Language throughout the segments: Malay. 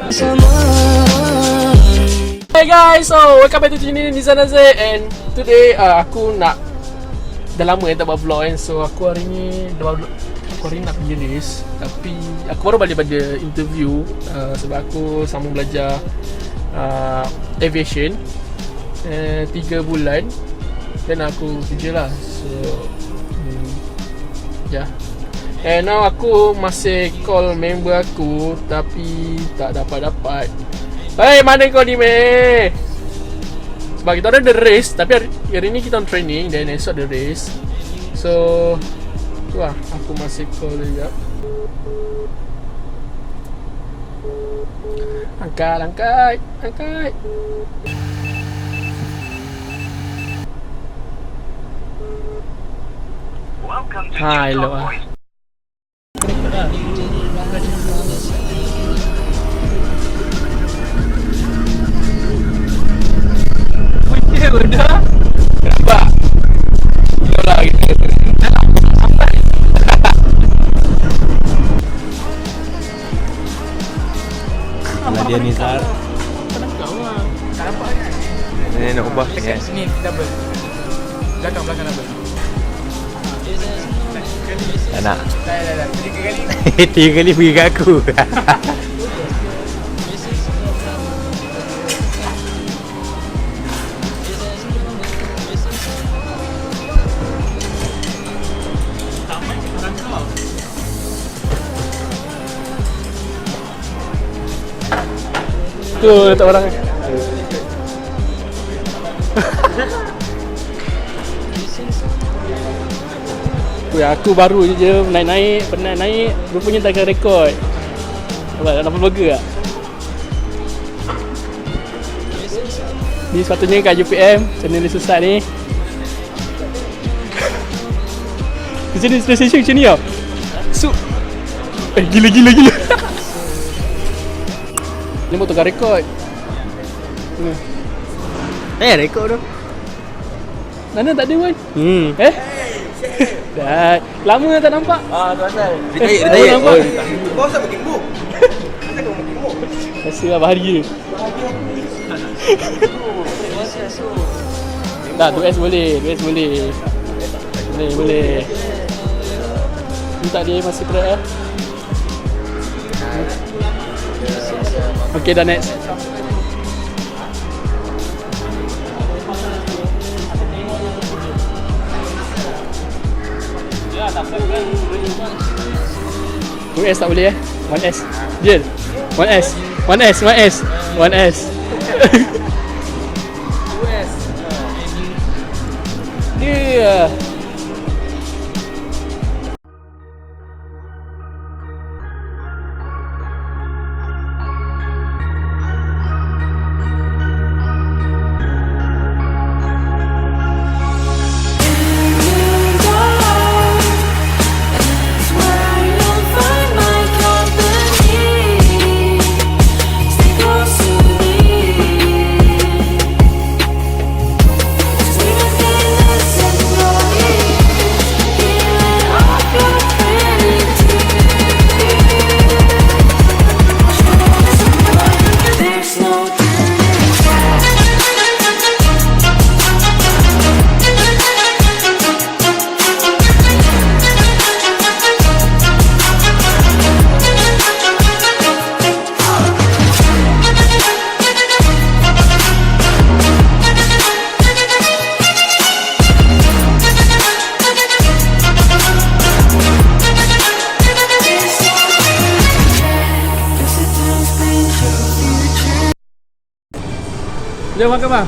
Hey guys, so welcome back to channel Nizan Azir. And today aku nak, dah lama tak buat vlog kan. So aku hari ni nak pergi race. Tapi aku baru balik pada interview sebab aku sambung belajar aviation 3 bulan. Dan aku kerja lah. So yeah. And now aku masih call member aku tapi tak dapat. Hey, mana kau ni meh? Sebab kita ada race, tapi hari ni kita on training dan esok ada race. So tu lah, aku masih call sekejap. Angkat. Hai, hello ah. Punya udah. Nampak? Hello lah kita. Sampai. Dia Nizar. Kenapa kau lah? Tak nampak kan? Ni nak ubah dekat sini double. Belakang double. Tak nak. Dah. 3 kali. 3 kali pergi kat aku. Tu letak orang. Aku baru je penat naik rupanya tak akan rekod. Nampak nak vlogger tak? Ni sepatutnya kat UPM channel ni susah ni. Macam ni station macam ni tau. Gila. Ni mau tukar rekod. Rekod tu. Mana tak ada pun. Dah lama tak nampak. Tu asal. Dia nampak. Kau asal bertimbuk? Asal kau bertimbuk? Rasa bahagia. Dah 2S boleh. Boleh. Minta dia masih berat Okay, dah next. Two S tak boleh 1S. Jel. 1S. 2S. Dia. Jom makan bang.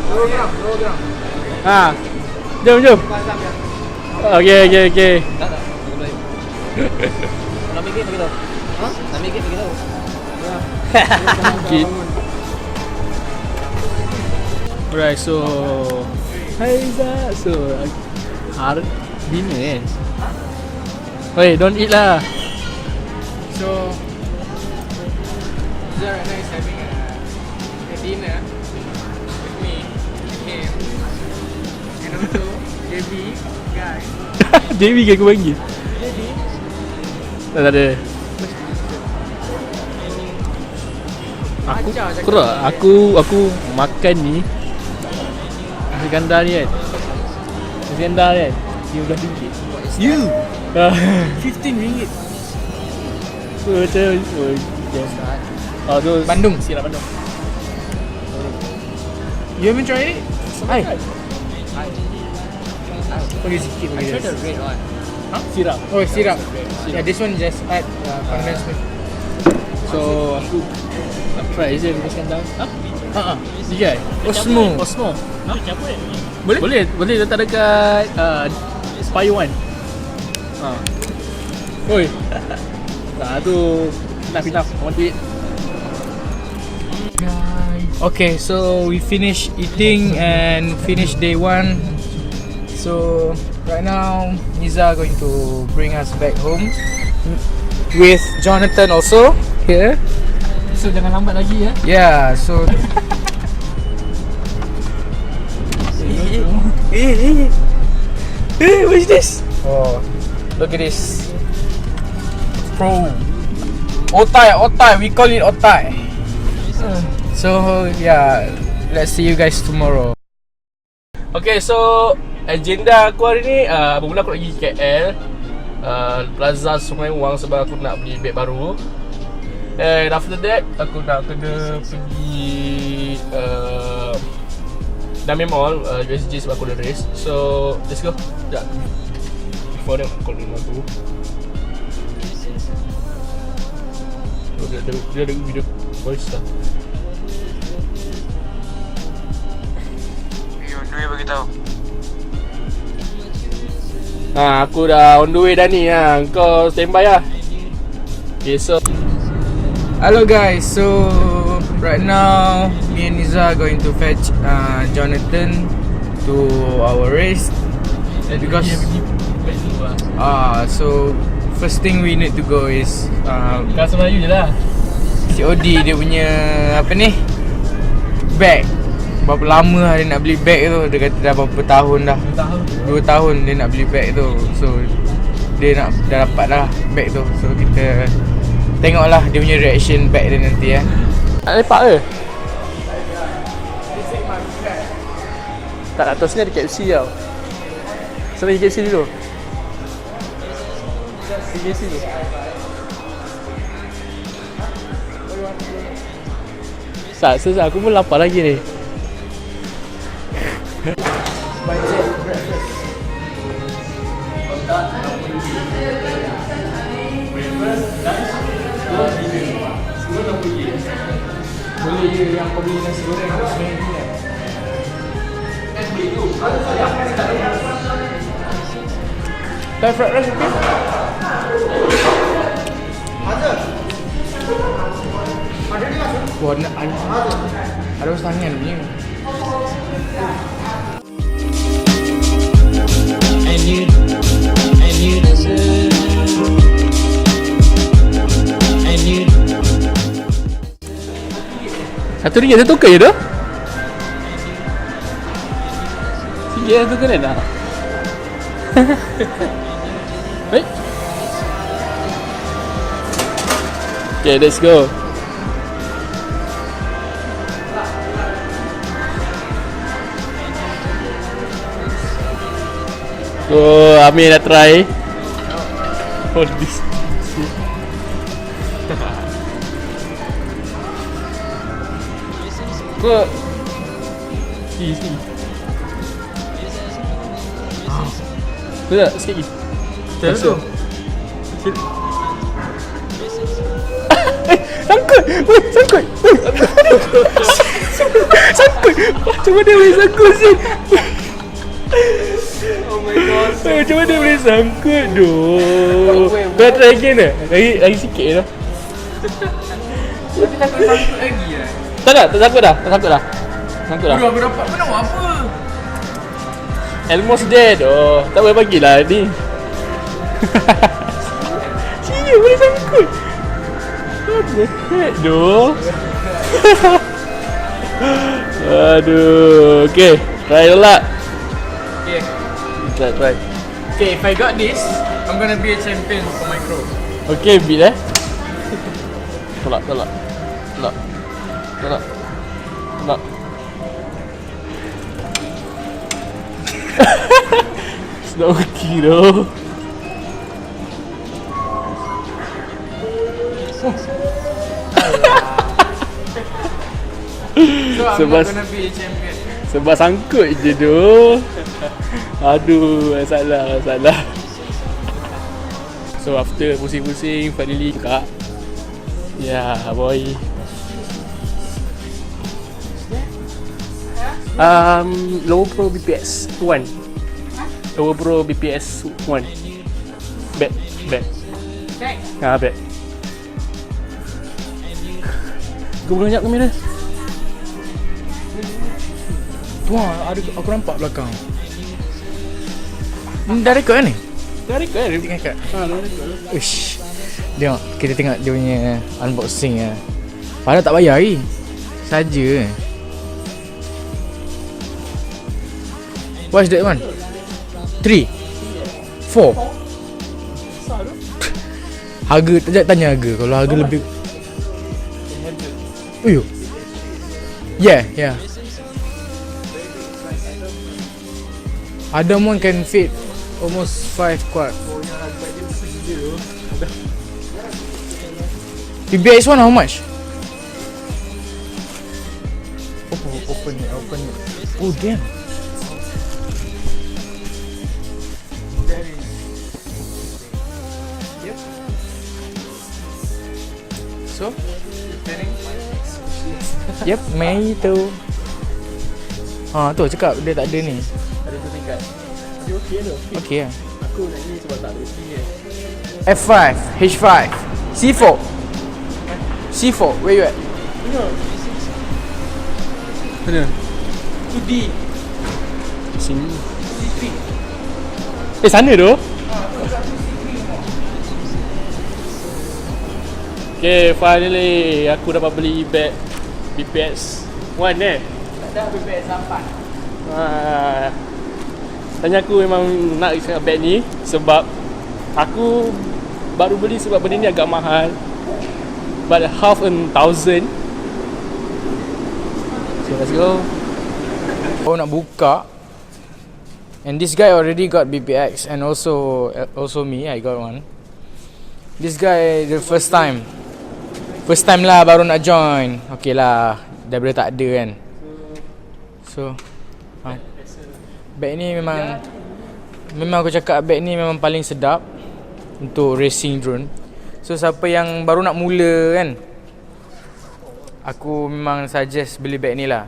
Jom. Okey. Tak. Nak mikir pergi tu. Nak mikir pergi tu. Alright, so hi Zah. So dinner Hey, don't eat lah. So Zah right now is having a dinner with me, him, and also JB guy. JB ke aku panggil? Tak ada. Aku makan ni nasi gandar ni kan. Nasi gandar ni kan RM15. You Ah, RM15. macam tu Bandung. sirap Bandung. You haven't tried it? Hai. Bagi sikit bagi. the red one. Sirap. Oh, syrup. Yeah, this one just add condensed milk. So aku nak try je nasi gandar. DJI Osmo. Osmo. Boleh letak dekat Spire One. Oi. Tu enough. I want to eat. Okay, so we finished eating and finished day 1. So right now Niza going to bring us back home with Jonathan also here. So jangan lambat lagi ya. Yeah, so What's this? oh, look at this. Pro. Otai, we call it otai. So yeah, let's see you guys tomorrow. Okay, so agenda aku hari ni bermula aku nak pergi KL Plaza Sungai Wang sebab aku nak beli beg baru. And after that aku nak kena pergi Dami Mall USG sebab aku ada race. So let's go. Sekejap. Before that aku call rumah aku. Dia ada video voice lah. Aku dah on the way dah ni lah. Kau standby lah. Okay, so Hello guys, so right now me and Niza are going to fetch Jonathan to our race because so first thing we need to go is Bahasa Melayu je lah. COD dia punya apa ni, bag. Berapa lama lah dia nak beli bag tu. Dia kata dah berapa tahun dah, 2 tahun dia nak beli bag tu. So dia nak dah dapat dah bag tu. So kita tengoklah dia punya reaction bag dia nanti ya. Nak lepak ke? Tak nak terus ni ada KFC tau. Sampai KFC dulu. KFC dulu. Sesat aku pun lapar lagi ni. Boleh je yang kau beli nasi goreng RM9 kan? Tak fried rice okay? Wah, ada tangan punya. And you deserve. And you. RM1 saya tukar je tu. RM1 tu keren tak? Baik. Okay, let's go. Oh, Amir dah try. Oh, this. Kau sini. Betul tak? Sikit lagi. Betul. Sangkut! Weh, sangkut! Sangkut! Macam mana boleh sangkut sih? Oh my god. Macam mana boleh sangkut doh? Dah try again ke? Lagi sikit je. Tapi tak kena sangkut lagi lah. Tak sangkut dah. Sangkut dah. Aku dapat mana buat apa? Almost dead. Oh, tak boleh bagilah ni. Sini boleh sangkut. What the heck doh? Aduh. Okay, try lah. Okay. Try. Okay, if I got this, I'm gonna be a champion for my crew. Okay, beat eh. Tolak. Tak. Tak. It's not okay though. So I'm Sebab- not gonna be a champion. Sebab sangkut je tu. Aduh, salah. So after pusing-pusing finally buka. Yeah, boy. Lower Pro BPS 1. Lower Pro BPS 1. Back. Back. Back. Kau boleh sekejap kamera? Tuan, ada aku nampak belakang. Dah rekod kan ni? Dah record kan? Tengah kat. Dah record. Uish. Tengok, kita tengok dia punya unboxing lah. Padahal tak bayar lagi. Saja. What's that one? 3 4 Harga, tak tanya harga. Kalau harga lebih Uyuh. Yeah. Adam one can fit almost 5 quad. PBX one how much? Open it. Oh damn. So, yep, main tu. Tu cakap dia tak ada ni. Ada tu tingkat. Tapi okey tu. Okey lah. Aku nak ni sebab tak ada resi kan. F5, H5, C4, where you at? Mana? 2D, Sini. C3. Sana tu. Okay, finally aku dapat beli bag BPS 1 Tak ada BPS 8. Tanya aku memang nak sangat bag ni sebab aku baru beli sebab benda ni agak mahal. But $1,000. So let's go. Nak buka. And this guy already got BPX and also me, I got one. This guy the first time lah baru nak join. Okay lah, daripada tak ada kan. So bag ni memang aku cakap bag ni memang paling sedap untuk racing drone. So siapa yang baru nak mula kan, aku memang suggest beli bag ni lah.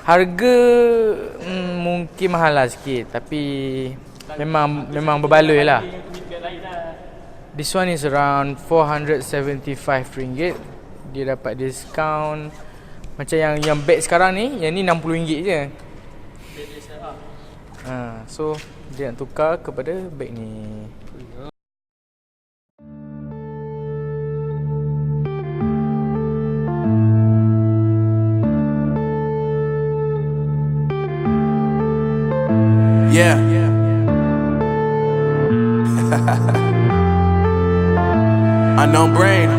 Harga mungkin mahal lah sikit, tapi memang berbaloi lah. This one is around RM475. Dia dapat diskaun. Macam yang bag sekarang ni, yang ni RM60 je. So dia nak tukar kepada bag ni. Yeah. Unknown brain.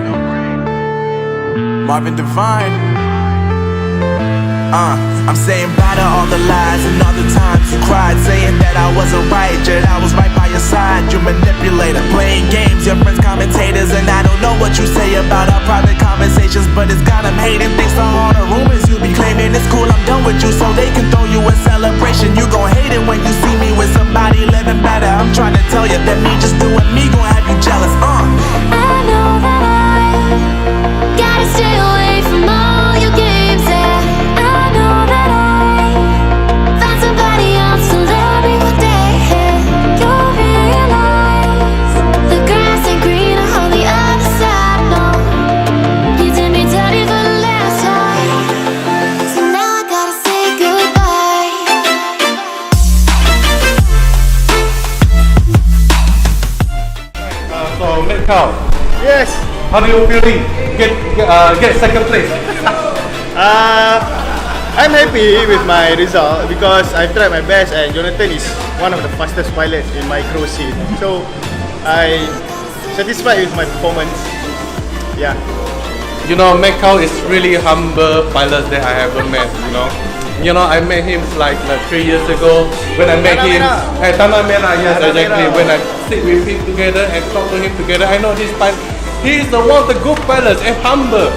Marvin Devine. I'm saying bye to all the lies and all the times you cried, saying that I wasn't right, yet I was right by your side. You manipulator, playing games, your friends commentators, and I don't know what you say about our private conversations, but it's got them hating. Thanks to all the rumors you be claiming. It's cool, I'm done with you, so they can throw you a celebration. You gon' hate it when you see me with somebody living better. I'm trying to tell you that me just doing me gon' have you jealous. I know that I gotta stay away from all your games. Yeah, I know that I found somebody else to love me one day. You'll realize the grass ain't greener on the other side. No, you did me dirty for the last time, so now I gotta say goodbye. So let's go. Yes. How are you feeling? Get second place. I'm happy with my result because I've tried my best and Jonathan is one of the fastest pilots in my crew scene. So I satisfied with my performance. Yeah. you know, Macau is really humble pilot that I ever met. You know, I met him like 3 years ago when I met him at Tanah Merah. Yes, exactly. When I sit with him together and talk to him together, I know this pilot. He is the one of the good pilots and humble.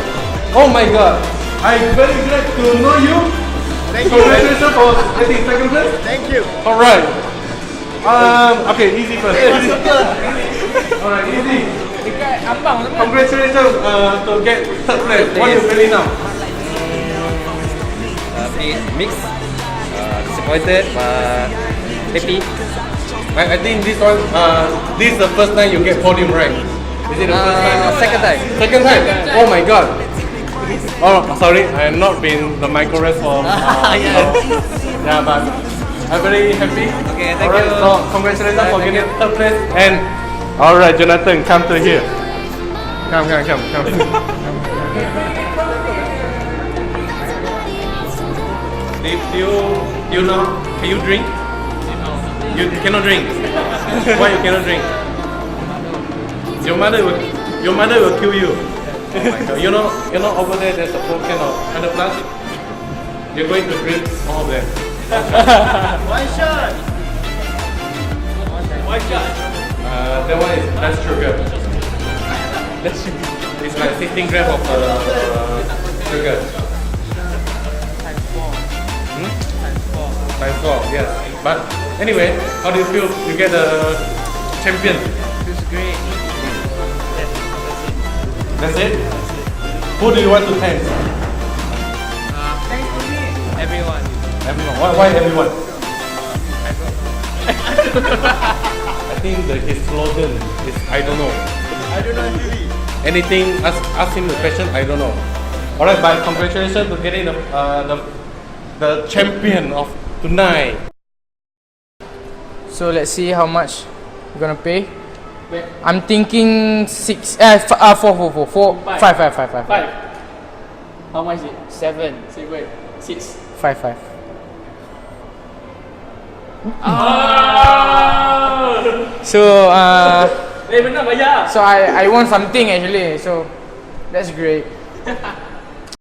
Oh my God! I'm very glad to know you. Thank you. Congratulations for getting second place. Thank you. All right. Okay, easy first. All right, easy. Congratulations to get third place. What are you feeling now? Mix, disappointed, happy. I think this one, this is the first time you get podium, right? Is it the first time? Second time. Second time? Oh my God. Oh, sorry, I have not been the micro race for. Yeah, but I'm very happy. Okay, thank Alright, you. so congratulations for getting third place. And alright, Jonathan, come to here. Come. Do you know? Can you drink? You cannot drink. Why you cannot drink? Your mother will kill you. Oh my God. You know over there there's a full can of 100 plus. You're going to drink all of them. One shot. That one is less sugar. It's like 16 grams of sugar. Times 4, yes. But anyway, how do you feel? You get the champion. Feels great. That's it? Who do you want to thank? Thanks to me. Everyone. Everyone. Why everyone? I think his slogan is I don't know. I don't know really. Anything, ask him the question, I don't know. Alright, but congratulations for getting the champion of tonight. So let's see how much we're gonna pay. Wait. I'm thinking 4. 5. How much is it? 7. 6. 5. So Benar bayar. so I won something actually. So that's great.